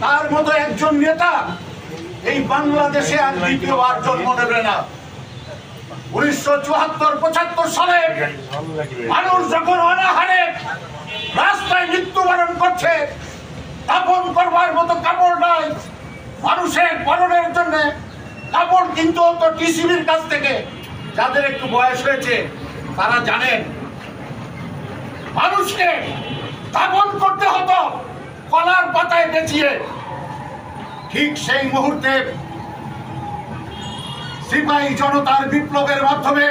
তার মতো একজন নেতা এই বাংলাদেশে আর দ্বিতীয়বার জন্ম নেবে না। 1974-75 সালে মানুষ যখন অনাহারে রাস্তায় মৃত্যুবরণ করছে, দাফন করবার মতো কাপড় নাই, মানুষের পরনের জন্য কাপড় কিনতে হতো টিসিবির কাছ থেকে। যাদের একটু বয়স হয়েছে তারা জানেন, মানুষকে দাফন করতে হতো কলার পাতায় পেঁচিয়ে। ঠিক সেই মুহূর্তে সিপাহী জনতার বিপ্লবের মাধ্যমে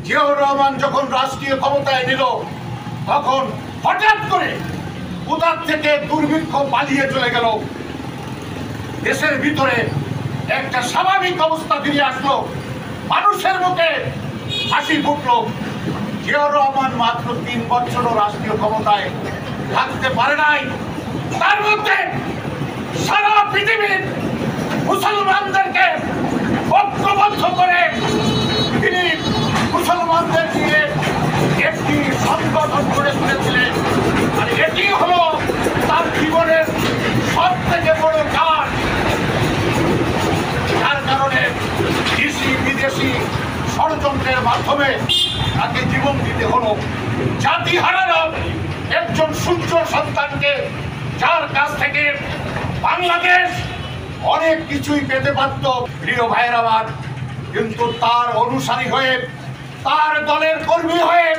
জিয়াউর রহমান যখন রাষ্ট্রীয় ক্ষমতায় নিল, তখন হঠাৎ করে কোথার থেকে দুর্ভিক্ষ পালিয়ে চলে গেল। দেশের ভিতরে একটা স্বাভাবিক অবস্থা ফিরে আসলো, মানুষের মুখে হাসি ফুটলো। জিয়াউর রহমান মাত্র 3 বছরও রাষ্ট্রীয় ক্ষমতায় থাকতে পারে নাই, তার মধ্যে সারা পৃথিবীর মুসলমানদেরকে ঐক্যবদ্ধ করে তিনি মুসলমানদের নিয়ে একটি সংগঠন গড়ে তুলেছিলেন। আর এটি হলো তার জীবনের সব থেকে বড় কাজ। যার কারণে দেশি বিদেশি ষড়যন্ত্রের মাধ্যমে তাকে জীবন দিতে হলো। জাতি হারালো একজন সূর্য সন্তানকে, যার কাছ থেকে বাংলাদেশ অনেক কিছুই পেতে পারত। প্রিয় ভাইয়ের আমার, কিন্তু তার অনুসারী হয়ে, তার দলের কর্মী হয়ে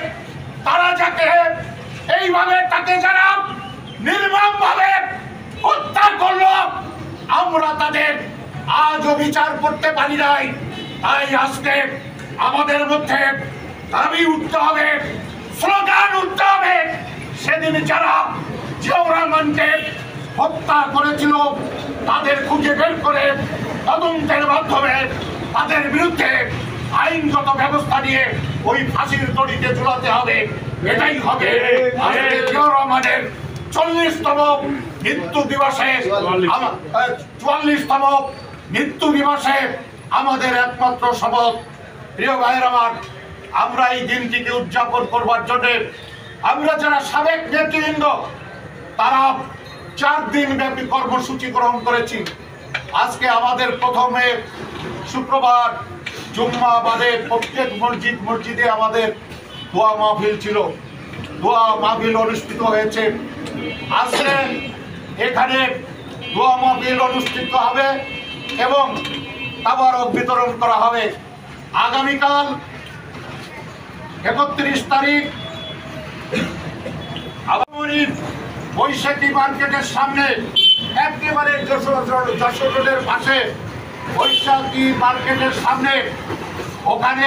তারা যাকে এইভাবে তাকে যারা নির্মমভাবে হত্যা করলো, আমরা তাদের আজও বিচার করতে পারি নাই। তাই আজকে আমাদের মধ্যে দাবি উঠতে হবে, স্লোগান উঠতে হবে। সেদিন যারা জিয়াউর রহমানকে হত্যা করেছিল তাদের খুঁজে বের করে তদন্তের মাধ্যমে তাদের বিরুদ্ধে আইনগত ব্যবস্থা নিয়ে ওই ফাঁসির দড়িতে ঝুলাতে হবে। এটাই হবে জিয়াউর রহমানের 40তম মৃত্যু দিবসে, 44তম মৃত্যু দিবসে আমাদের একমাত্র শপথ। প্রিয় ভাইয়ের আমার, আমরা এই দিনটিকে উদযাপন করবার জন্য আমরা যারা সাবেক নেতৃবৃন্দ তারা 4 দিন ব্যাপী কর্মসূচি গ্রহণ করেছি। আজকে আমাদের প্রথমে শুক্রবার জুম্মা বাদে প্রত্যেক মসজিদে আমাদের দোয়া মাহফিল ছিল, দোয়া মাহফিল অনুষ্ঠিত হয়েছে। আজকে এখানে দোয়া মাহফিল অনুষ্ঠিত হবে এবং তাবারক বিতরণ করা হবে। আগামীকাল 31 তারিখ আবামনির বৈশাখী মার্কেটের সামনে, একেবারে যশোর রোডের পাশে বৈশাখী মার্কেটের সামনে, ওখানে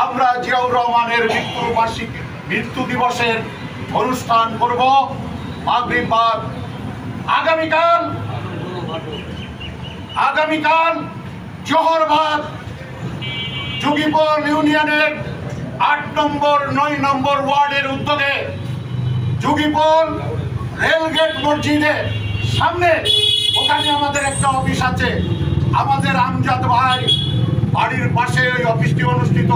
আমরা জিয়াউর রহমানের মৃত্যু দিবসের অনুষ্ঠান করব মাগরিব বাদ। আগামীকাল জোহরবাদ যোগীপুর ইউনিয়নের 8 নম্বর 9 নম্বর ওয়ার্ডের উদ্যোগে যোগীপুর রেলগেট মসজিদের সামনে, ওখানে আমাদের একটা অফিস আছে, আমাদের আমজাদ ভাই বাড়ির পাশে ওই অফিসটি অনুষ্ঠিত